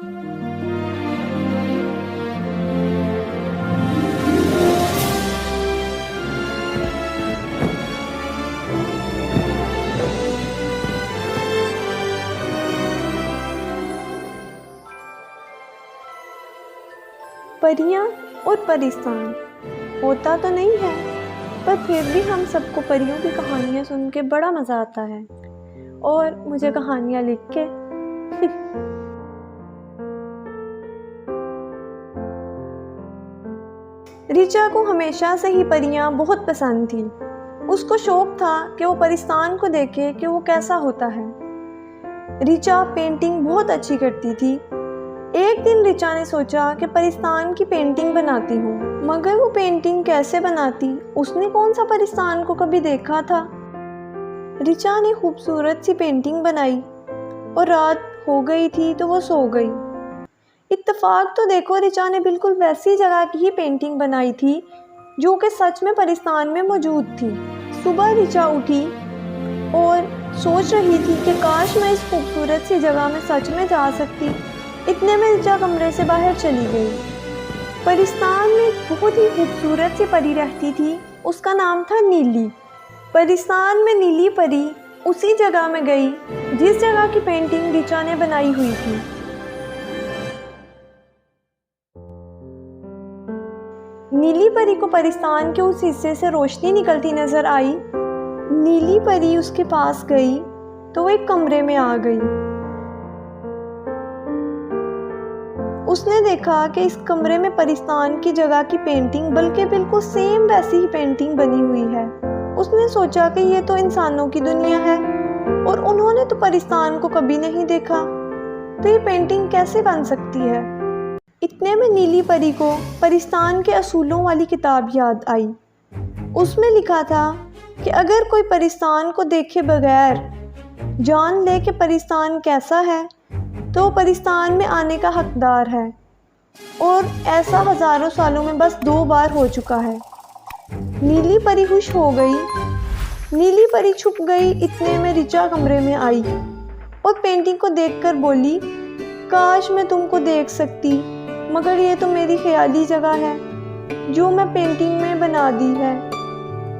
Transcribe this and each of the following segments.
परियां और परिस्तान होता तो नहीं है, पर फिर भी हम सबको परियों की कहानियां सुन के बड़ा मज़ा आता है और मुझे कहानियां लिख के रिचा को हमेशा से ही परियां बहुत पसंद थी। उसको शौक था कि वो परिस्तान को देखे कि वो कैसा होता है। रिचा पेंटिंग बहुत अच्छी करती थी। एक दिन रिचा ने सोचा कि परिस्तान की पेंटिंग बनाती हूँ, मगर वो पेंटिंग कैसे बनाती, उसने कौन सा परिस्तान को कभी देखा था। रिचा ने खूबसूरत सी पेंटिंग बनाई और रात हो गई थी तो वो सो गई। इत्तेफाक तो देखो, रिचा ने बिल्कुल वैसी जगह की ही पेंटिंग बनाई थी जो कि सच में परिस्तान में मौजूद थी। सुबह रिचा उठी और सोच रही थी कि काश मैं इस खूबसूरत सी जगह में सच में जा सकती। इतने में रिचा कमरे से बाहर चली गई। परिस्तान में एक बहुत ही खूबसूरत सी परी रहती थी, उसका नाम था नीली। परिस्तान में नीली परी उसी जगह में गई जिस जगह की पेंटिंग रिचा ने बनाई हुई थी। नीली परी को परिस्तान के उस हिस्से से रोशनी निकलती नजर आई। नीली परी उसके पास गई तो वो एक कमरे में आ गई। उसने देखा कि इस कमरे में परिस्तान की जगह की पेंटिंग बल्कि बिल्कुल सेम वैसी ही पेंटिंग बनी हुई है। उसने सोचा कि ये तो इंसानों की दुनिया है और उन्होंने तो परिस्तान को कभी नहीं देखा, तो ये पेंटिंग कैसे बन सकती है। इतने में नीली परी को परिस्तान के असूलों वाली किताब याद आई। उसमें लिखा था कि अगर कोई परिस्तान को देखे बगैर जान ले कि परिस्तान कैसा है तो परिस्तान में आने का हकदार है, और ऐसा हज़ारों सालों में बस 2 बार हो चुका है। नीली परी खुश हो गई। नीली परी छुप गई। इतने में रिचा कमरे में आई और पेंटिंग को देखकर बोली, काश मैं तुमको देख सकती, मगर ये तो मेरी ख्याली जगह है जो मैं पेंटिंग में बना दी है।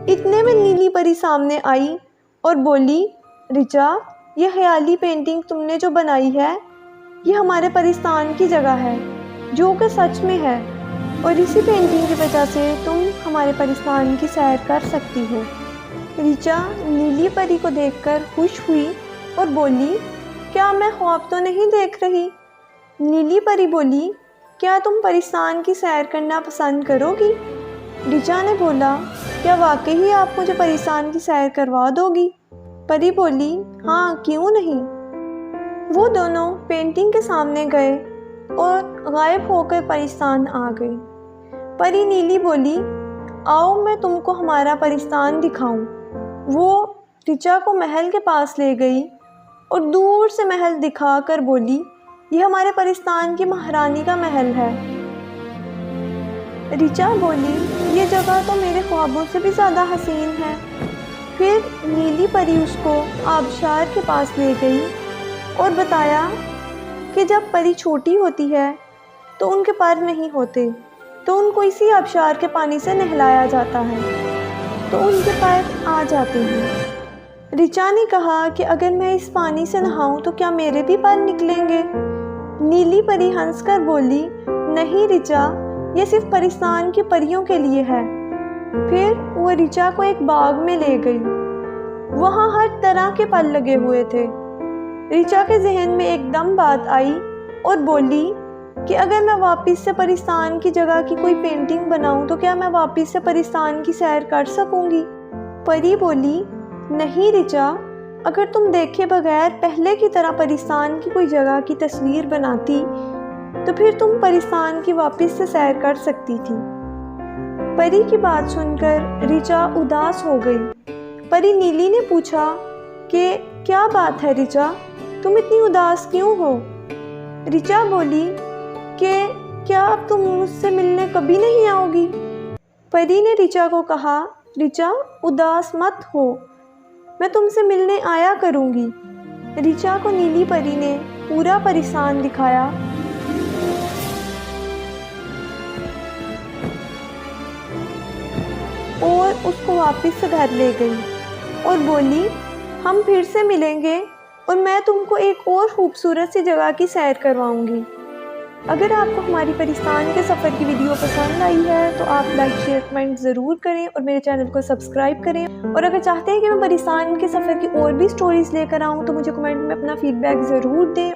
इतने में नीली परी सामने आई और बोली, रिचा, ये ख्याली पेंटिंग तुमने जो बनाई है ये हमारे परिस्तान की जगह है जो कि सच में है, और इसी पेंटिंग की वजह से तुम हमारे परिस्तान की सैर कर सकती हो। रिचा नीली परी को देखकर खुश हुई और बोली, क्या मैं ख्वाब तो नहीं देख रही। नीली परी बोली, क्या तुम परिस्तान की सैर करना पसंद करोगी। रिचा ने बोला, क्या वाकई ही आप मुझे परिस्तान की सैर करवा दोगी। परी बोली, हाँ, क्यों नहीं। वो दोनों पेंटिंग के सामने गए और गायब होकर परिस्तान आ गई। परी नीली बोली, आओ मैं तुमको हमारा परिस्तान दिखाऊं। वो रिचा को महल के पास ले गई और दूर से महल दिखाकर बोली, ये हमारे परिस्तान की महारानी का महल है। रिचा बोली, ये जगह तो मेरे ख्वाबों से भी ज़्यादा हसीन है। फिर नीली परी उसको आबशार के पास ले गई और बताया कि जब परी छोटी होती है तो उनके पर नहीं होते, तो उनको इसी आबशार के पानी से नहलाया जाता है तो उनके पैर आ जाते हैं। रिचा ने कहा कि अगर मैं इस पानी से नहाऊं तो क्या मेरे भी पैर निकलेंगे। नीली परी हंसकर बोली, नहीं रिचा, ये सिर्फ परिस्तान की परियों के लिए है। फिर वो रिचा को एक बाग में ले गई। वहाँ हर तरह के फल लगे हुए थे। रिचा के जहन में एकदम बात आई और बोली कि अगर मैं वापस से परिस्तान की जगह की कोई पेंटिंग बनाऊं तो क्या मैं वापस से परिस्तान की सैर कर सकूंगी। परी बोली, नहीं रिचा, अगर तुम देखे बगैर पहले की तरह परिस्तान की कोई जगह की तस्वीर बनाती तो फिर तुम परिस्तान की वापस से सैर कर सकती थी। परी की बात सुनकर रिचा उदास हो गई। परी नीली ने पूछा कि क्या बात है रिचा, तुम इतनी उदास क्यों हो। रिचा बोली कि क्या अब तुम मुझसे मिलने कभी नहीं आओगी। परी ने रिचा को कहा, रिचा उदास मत हो, मैं तुमसे मिलने आया करूँगी। रिचा को नीली परी ने पूरा परिस्तान दिखाया उसको वापस घर ले गई और बोली, हम फिर से मिलेंगे और मैं तुमको एक और खूबसूरत सी जगह की सैर करवाऊंगी। अगर आपको हमारी परिस्तान के सफ़र की वीडियो पसंद आई है तो आप लाइक शेयर कमेंट ज़रूर करें और मेरे चैनल को सब्सक्राइब करें। और अगर चाहते हैं कि मैं परिस्तान के सफ़र की और भी स्टोरीज़ लेकर आऊँ तो मुझे कमेंट में अपना फ़ीडबैक ज़रूर दें।